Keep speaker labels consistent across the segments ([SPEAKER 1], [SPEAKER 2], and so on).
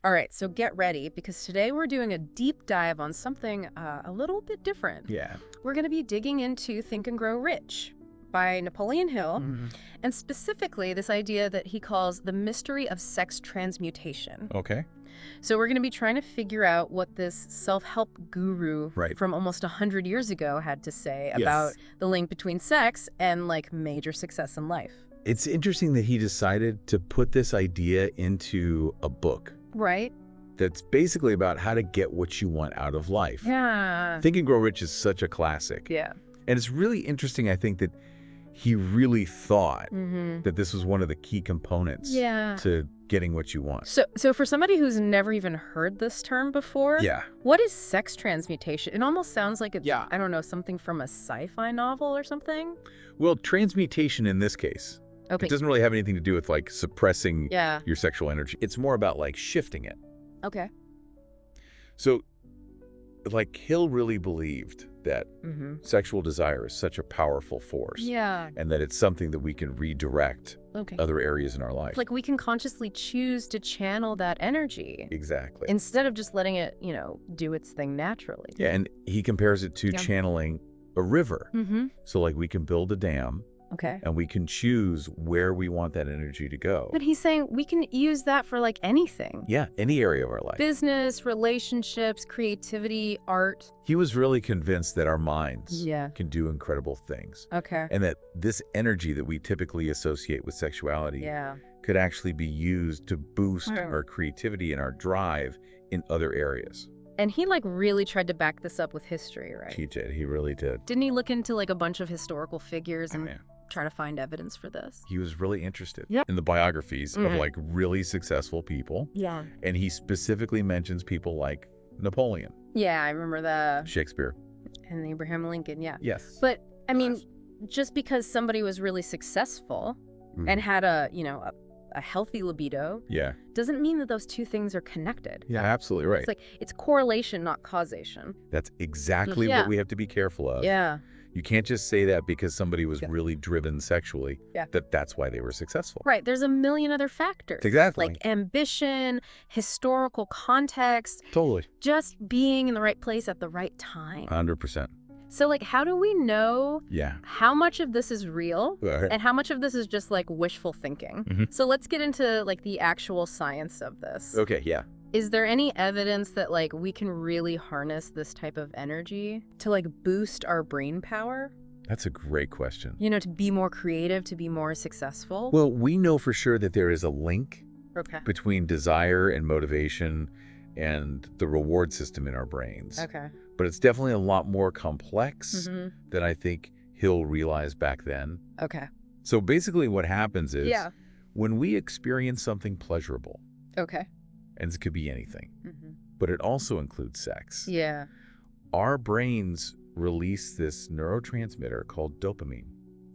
[SPEAKER 1] All right, so get ready because today we're doing a deep dive on something a little bit different.
[SPEAKER 2] Yeah.
[SPEAKER 1] We're going to be digging into Think and Grow Rich by Napoleon Hill, and specifically this idea that he calls the mystery of sex transmutation.
[SPEAKER 2] Okay.
[SPEAKER 1] So we're going to be trying to figure out what this self-help guru
[SPEAKER 2] Right.
[SPEAKER 1] from almost 100 years ago had to say
[SPEAKER 2] Yes.
[SPEAKER 1] about the link between sex and like major success in life.
[SPEAKER 2] It's interesting that he decided to put this idea into a book
[SPEAKER 1] Right?
[SPEAKER 2] that's basically about how to get what you want out of life.
[SPEAKER 1] Yeah.
[SPEAKER 2] Think and Grow Rich is such a classic.
[SPEAKER 1] Yeah.
[SPEAKER 2] And it's really interesting, I think, that he really thought that this was one of the key components to getting what you want.
[SPEAKER 1] So for somebody who's never even heard this term before,
[SPEAKER 2] Yeah.
[SPEAKER 1] what is sex transmutation? It almost sounds like it's,
[SPEAKER 2] Yeah.
[SPEAKER 1] I don't know, something from a sci-fi novel or something.
[SPEAKER 2] Well, transmutation in this case,
[SPEAKER 1] Okay.
[SPEAKER 2] it doesn't really have anything to do with like suppressing
[SPEAKER 1] Yeah.
[SPEAKER 2] your sexual energy. It's more about like shifting it.
[SPEAKER 1] Okay.
[SPEAKER 2] So like Hill really believed that sexual desire is such a powerful force.
[SPEAKER 1] Yeah.
[SPEAKER 2] And that it's something that we can redirect
[SPEAKER 1] Okay.
[SPEAKER 2] other areas in our life.
[SPEAKER 1] Like we can consciously choose to channel that energy
[SPEAKER 2] Exactly.
[SPEAKER 1] instead of just letting it, do its thing naturally.
[SPEAKER 2] Yeah, and he compares it to
[SPEAKER 1] Yeah.
[SPEAKER 2] channeling a river. So like we can build a dam
[SPEAKER 1] Okay.
[SPEAKER 2] and we can choose where we want that energy to go.
[SPEAKER 1] But he's saying we can use that for like anything.
[SPEAKER 2] Yeah, any area of our life.
[SPEAKER 1] Business, relationships, creativity, art.
[SPEAKER 2] He was really convinced that our minds
[SPEAKER 1] Yeah.
[SPEAKER 2] can do incredible things.
[SPEAKER 1] Okay.
[SPEAKER 2] And that this energy that we typically associate with sexuality
[SPEAKER 1] Yeah.
[SPEAKER 2] could actually be used to boost
[SPEAKER 1] Mm.
[SPEAKER 2] our creativity and our drive in other areas.
[SPEAKER 1] And he like really tried to back this up with history, right?
[SPEAKER 2] He did. He really did.
[SPEAKER 1] Didn't he look into like a bunch of historical figures and
[SPEAKER 2] Yeah.
[SPEAKER 1] try to find evidence for this?
[SPEAKER 2] He was really interested
[SPEAKER 1] Yep.
[SPEAKER 2] in the biographies of like really successful people.
[SPEAKER 1] Yeah.
[SPEAKER 2] And he specifically mentions people like Napoleon,
[SPEAKER 1] Yeah, I remember the
[SPEAKER 2] Shakespeare.
[SPEAKER 1] and Abraham Lincoln, yeah.
[SPEAKER 2] Yes.
[SPEAKER 1] But I mean, just because somebody was really successful and had a healthy libido
[SPEAKER 2] Yeah.
[SPEAKER 1] doesn't mean that those two things are connected.
[SPEAKER 2] Yeah, absolutely right.
[SPEAKER 1] It's like it's correlation, not causation.
[SPEAKER 2] That's exactly
[SPEAKER 1] Yeah.
[SPEAKER 2] what we have to be careful of.
[SPEAKER 1] Yeah.
[SPEAKER 2] You can't just say that because somebody was really driven sexually,
[SPEAKER 1] Yeah.
[SPEAKER 2] that's why they were successful.
[SPEAKER 1] Right. There's a million other factors.
[SPEAKER 2] Exactly.
[SPEAKER 1] Like ambition, historical context,
[SPEAKER 2] Totally.
[SPEAKER 1] just being in the right place at the right time.
[SPEAKER 2] 100%.
[SPEAKER 1] So like, how do we know
[SPEAKER 2] Yeah.
[SPEAKER 1] how much of this is real
[SPEAKER 2] Right.
[SPEAKER 1] and how much of this is just like wishful thinking? So let's get into like the actual science of this.
[SPEAKER 2] Okay, yeah.
[SPEAKER 1] Is there any evidence that like we can really harness this type of energy to like boost our brain power?
[SPEAKER 2] That's a great question.
[SPEAKER 1] To be more creative, to be more successful?
[SPEAKER 2] Well, we know for sure that there is a link
[SPEAKER 1] Okay.
[SPEAKER 2] between desire and motivation and the reward system in our brains.
[SPEAKER 1] Okay.
[SPEAKER 2] But it's definitely a lot more complex than I think Hill realized back then.
[SPEAKER 1] Okay.
[SPEAKER 2] So basically what happens is
[SPEAKER 1] Yeah.
[SPEAKER 2] when we experience something pleasurable,
[SPEAKER 1] Okay.
[SPEAKER 2] and it could be anything, but it also includes sex,
[SPEAKER 1] Yeah.
[SPEAKER 2] our brains release this neurotransmitter called dopamine.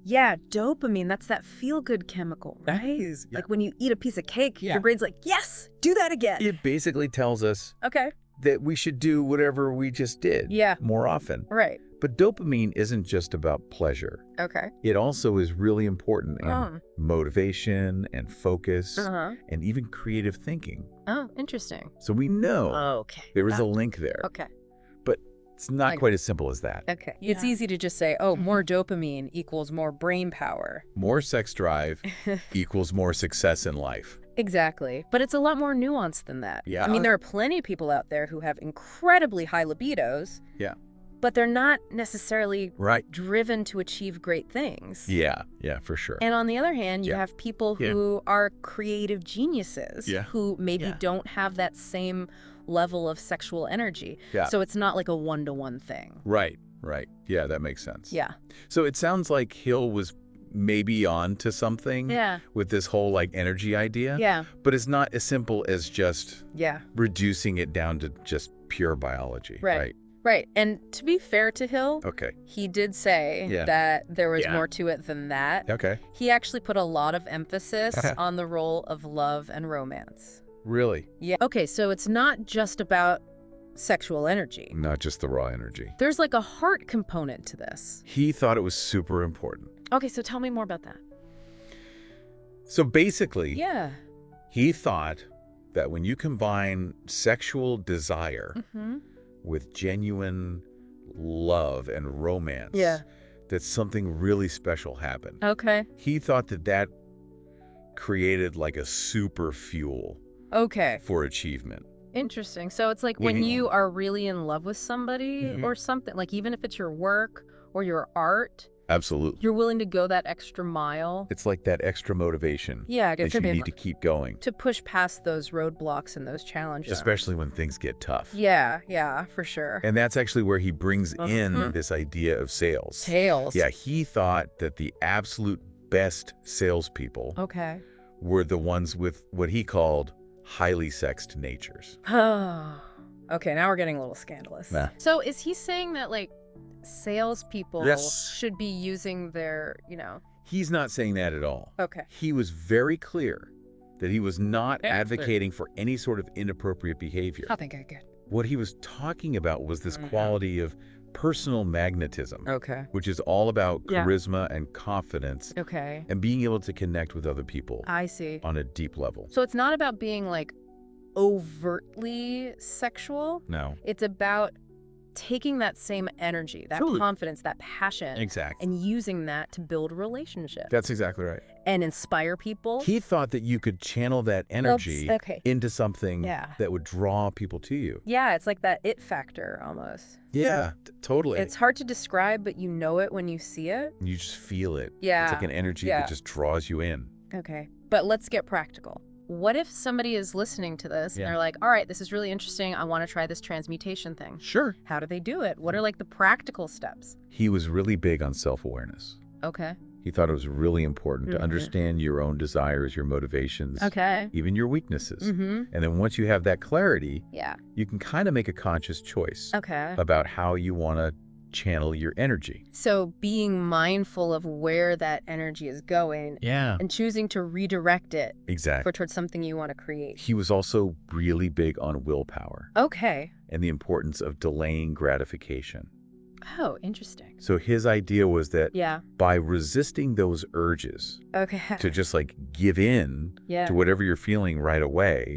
[SPEAKER 1] Yeah, dopamine, that's that feel-good chemical,
[SPEAKER 2] That
[SPEAKER 1] right?
[SPEAKER 2] is, yeah.
[SPEAKER 1] Like when you eat a piece of cake,
[SPEAKER 2] Yeah.
[SPEAKER 1] your brain's like, yes, do that again.
[SPEAKER 2] It basically tells us
[SPEAKER 1] Okay.
[SPEAKER 2] that we should do whatever we just did
[SPEAKER 1] Yeah.
[SPEAKER 2] more often.
[SPEAKER 1] Right.
[SPEAKER 2] But dopamine isn't just about pleasure.
[SPEAKER 1] Okay.
[SPEAKER 2] It also is really important in
[SPEAKER 1] Oh.
[SPEAKER 2] motivation and focus
[SPEAKER 1] Uh-huh.
[SPEAKER 2] and even creative thinking.
[SPEAKER 1] Oh, interesting.
[SPEAKER 2] So we know
[SPEAKER 1] Okay.
[SPEAKER 2] there is a link there,
[SPEAKER 1] Okay.
[SPEAKER 2] but it's not
[SPEAKER 1] Like-
[SPEAKER 2] quite as simple as that.
[SPEAKER 1] Okay. It's easy to just say, oh, more dopamine equals more brain power.
[SPEAKER 2] More sex drive equals more success in life.
[SPEAKER 1] Exactly. But it's a lot more nuanced than that.
[SPEAKER 2] Yeah.
[SPEAKER 1] I mean, there are plenty of people out there who have incredibly high libidos,
[SPEAKER 2] Yeah.
[SPEAKER 1] but they're not necessarily
[SPEAKER 2] Right.
[SPEAKER 1] driven to achieve great things.
[SPEAKER 2] Yeah, for sure.
[SPEAKER 1] And on the other hand, you
[SPEAKER 2] Yeah.
[SPEAKER 1] have people
[SPEAKER 2] Yeah.
[SPEAKER 1] who are creative geniuses
[SPEAKER 2] Yeah.
[SPEAKER 1] who maybe
[SPEAKER 2] Yeah.
[SPEAKER 1] don't have that same level of sexual energy.
[SPEAKER 2] Yeah.
[SPEAKER 1] So it's not like a one-to-one thing.
[SPEAKER 2] Right. Yeah, that makes sense.
[SPEAKER 1] Yeah.
[SPEAKER 2] So it sounds like Hill was maybe on to something
[SPEAKER 1] Yeah.
[SPEAKER 2] with this whole like energy idea.
[SPEAKER 1] Yeah.
[SPEAKER 2] But it's not as simple as just
[SPEAKER 1] Yeah.
[SPEAKER 2] reducing it down to just pure biology.
[SPEAKER 1] Right. Right. And to be fair to Hill,
[SPEAKER 2] Okay.
[SPEAKER 1] he did say
[SPEAKER 2] Yeah.
[SPEAKER 1] that there was
[SPEAKER 2] Yeah.
[SPEAKER 1] more to it than that.
[SPEAKER 2] Okay.
[SPEAKER 1] He actually put a lot of emphasis on the role of love and romance.
[SPEAKER 2] Really?
[SPEAKER 1] Yeah. Okay, so it's not just about sexual energy.
[SPEAKER 2] Not just the raw energy.
[SPEAKER 1] There's like a heart component to this.
[SPEAKER 2] He thought it was super important.
[SPEAKER 1] Okay, so tell me more about that.
[SPEAKER 2] So basically,
[SPEAKER 1] Yeah.
[SPEAKER 2] he thought that when you combine sexual desire with genuine love and romance, that something really special happened.
[SPEAKER 1] Okay.
[SPEAKER 2] He thought that that created like a super fuel for achievement.
[SPEAKER 1] Interesting. So it's like when you are really in love with somebody or something, like even if it's your work or your art,
[SPEAKER 2] Absolutely.
[SPEAKER 1] you're willing to go that extra mile.
[SPEAKER 2] It's like that extra motivation that you need to keep going.
[SPEAKER 1] To push past those roadblocks and those challenges.
[SPEAKER 2] Especially when things get tough.
[SPEAKER 1] Yeah, for sure.
[SPEAKER 2] And that's actually where he brings in this idea of sales.
[SPEAKER 1] Sales.
[SPEAKER 2] Yeah, he thought that the absolute best salespeople were the ones with what he called highly sexed natures.
[SPEAKER 1] Okay, now we're getting a little scandalous.
[SPEAKER 2] Nah.
[SPEAKER 1] So is he saying that, like, salespeople should be using their,
[SPEAKER 2] He's not saying that at all.
[SPEAKER 1] Okay.
[SPEAKER 2] He was very clear that he was not advocating for any sort of inappropriate behavior.
[SPEAKER 1] I think I get.
[SPEAKER 2] What he was talking about was this quality of personal magnetism, which is all about charisma and confidence and being able to connect with other people.
[SPEAKER 1] I see.
[SPEAKER 2] On a deep level.
[SPEAKER 1] So it's not about being, like, overtly sexual.
[SPEAKER 2] No.
[SPEAKER 1] It's about taking that same energy, that confidence, that passion, and using that to build a relationship.
[SPEAKER 2] That's exactly right.
[SPEAKER 1] And inspire people.
[SPEAKER 2] He thought that you could channel that energy into something that would draw people to you.
[SPEAKER 1] Yeah, it's like that it factor almost.
[SPEAKER 2] Yeah, totally.
[SPEAKER 1] It's hard to describe, but you know it when you see it.
[SPEAKER 2] You just feel it.
[SPEAKER 1] Yeah.
[SPEAKER 2] It's like an energy that just draws you in.
[SPEAKER 1] Okay, but let's get practical. What if somebody is listening to this and they're like, all right, this is really interesting. I want to try this transmutation thing.
[SPEAKER 2] Sure.
[SPEAKER 1] How do they do it? What are like the practical steps?
[SPEAKER 2] He was really big on self-awareness.
[SPEAKER 1] Okay.
[SPEAKER 2] He thought it was really important to understand your own desires, your motivations, even your weaknesses. And then once you have that clarity, you can kind of make a conscious choice about how you want to channel your energy.
[SPEAKER 1] So being mindful of where that energy is going and choosing to redirect it towards something you want to create.
[SPEAKER 2] He was also really big on willpower.
[SPEAKER 1] Okay.
[SPEAKER 2] And the importance of delaying gratification.
[SPEAKER 1] Oh, interesting.
[SPEAKER 2] So his idea was that by resisting those urges to just like give in to whatever you're feeling right away,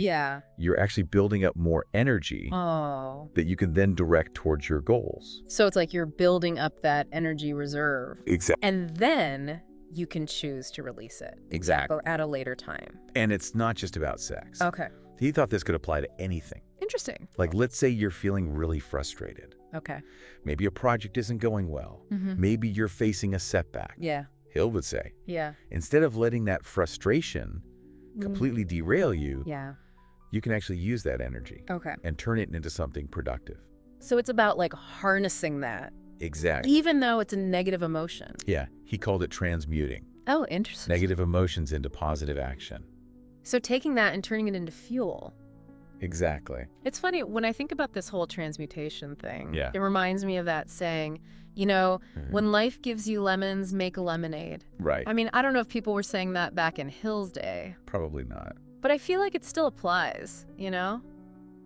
[SPEAKER 2] you're actually building up more energy that you can then direct towards your goals.
[SPEAKER 1] So it's like you're building up that energy reserve.
[SPEAKER 2] Exactly.
[SPEAKER 1] And then you can choose to release it.
[SPEAKER 2] Exactly.
[SPEAKER 1] Or at a later time.
[SPEAKER 2] And it's not just about sex.
[SPEAKER 1] Okay.
[SPEAKER 2] He thought this could apply to anything.
[SPEAKER 1] Interesting.
[SPEAKER 2] Like, let's say you're feeling really frustrated.
[SPEAKER 1] Okay.
[SPEAKER 2] Maybe a project isn't going well. Maybe you're facing a setback.
[SPEAKER 1] Yeah.
[SPEAKER 2] Hill would say.
[SPEAKER 1] Yeah.
[SPEAKER 2] Instead of letting that frustration completely derail you, you can actually use that energy and turn it into something productive.
[SPEAKER 1] So it's about like harnessing that.
[SPEAKER 2] Exactly.
[SPEAKER 1] Even though it's a negative emotion.
[SPEAKER 2] Yeah. He called it transmuting.
[SPEAKER 1] Oh, interesting.
[SPEAKER 2] Negative emotions into positive action.
[SPEAKER 1] So taking that and turning it into fuel.
[SPEAKER 2] Exactly.
[SPEAKER 1] It's funny, when I think about this whole transmutation thing,
[SPEAKER 2] Yeah.
[SPEAKER 1] it reminds me of that saying, you know, when life gives you lemons, make a lemonade.
[SPEAKER 2] Right.
[SPEAKER 1] I mean, I don't know if people were saying that back in Hill's day.
[SPEAKER 2] Probably not.
[SPEAKER 1] But I feel like it still applies, you know?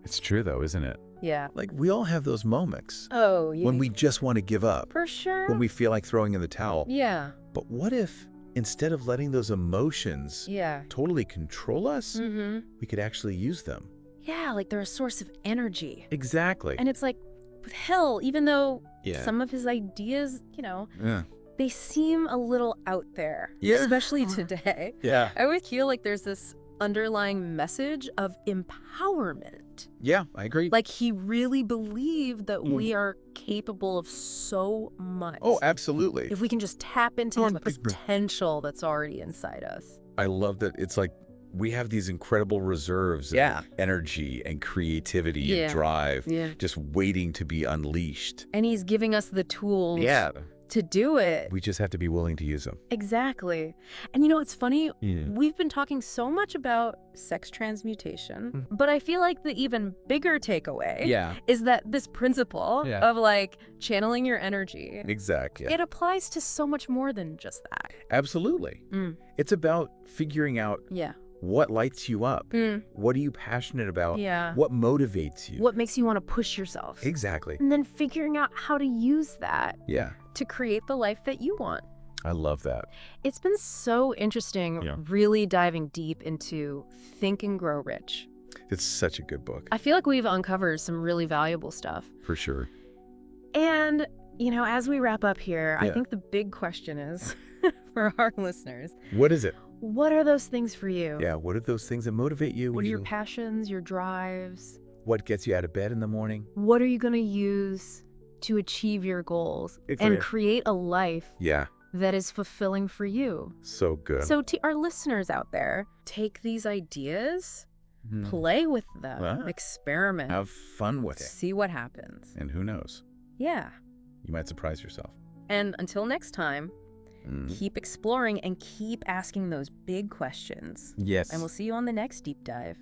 [SPEAKER 2] It's true, though, isn't it?
[SPEAKER 1] Yeah.
[SPEAKER 2] Like, we all have those moments.
[SPEAKER 1] Oh, yeah.
[SPEAKER 2] When we just want to give up.
[SPEAKER 1] For sure.
[SPEAKER 2] When we feel like throwing in the towel.
[SPEAKER 1] Yeah.
[SPEAKER 2] But what if, instead of letting those emotions totally control us, we could actually use them?
[SPEAKER 1] Yeah, like they're a source of energy.
[SPEAKER 2] Exactly.
[SPEAKER 1] And it's like, with Hill, even though some of his ideas, you know, they seem a little out there, especially today.
[SPEAKER 2] Yeah.
[SPEAKER 1] I would feel like there's this underlying message of empowerment.
[SPEAKER 2] Yeah, I agree.
[SPEAKER 1] Like he really believed that we are capable of so much.
[SPEAKER 2] Oh, absolutely.
[SPEAKER 1] If we can just tap into the potential that's already inside us.
[SPEAKER 2] I love that it's like we have these incredible reserves of energy and creativity and drive just waiting to be unleashed.
[SPEAKER 1] And he's giving us the tools to do it.
[SPEAKER 2] We just have to be willing to use them.
[SPEAKER 1] Exactly. And you know, it's funny, we've been talking so much about sex transmutation, but I feel like the even bigger takeaway is that this principle of like channeling your energy, it applies to so much more than just that.
[SPEAKER 2] Absolutely. It's about figuring out what lights you up? What are you passionate about? What motivates you?
[SPEAKER 1] What makes you want to push yourself?
[SPEAKER 2] Exactly.
[SPEAKER 1] And then figuring out how to use that to create the life that you want.
[SPEAKER 2] I love that.
[SPEAKER 1] It's been so interesting really diving deep into Think and Grow Rich.
[SPEAKER 2] It's such a good book.
[SPEAKER 1] I feel like we've uncovered some really valuable stuff.
[SPEAKER 2] For sure.
[SPEAKER 1] And, as we wrap up here, I think the big question is for our listeners.
[SPEAKER 2] What is it?
[SPEAKER 1] What are those things for you?
[SPEAKER 2] Yeah, what are those things that motivate you?
[SPEAKER 1] What are your passions, your drives?
[SPEAKER 2] What gets you out of bed in the morning?
[SPEAKER 1] What are you going to use to achieve your goals and create a life that is fulfilling for you?
[SPEAKER 2] So good.
[SPEAKER 1] So to our listeners out there, take these ideas, play with them, experiment.
[SPEAKER 2] Have fun with it.
[SPEAKER 1] See what happens.
[SPEAKER 2] And who knows?
[SPEAKER 1] Yeah.
[SPEAKER 2] You might surprise yourself.
[SPEAKER 1] And until next time, keep exploring and keep asking those big questions.
[SPEAKER 2] Yes.
[SPEAKER 1] And we'll see you on the next deep dive.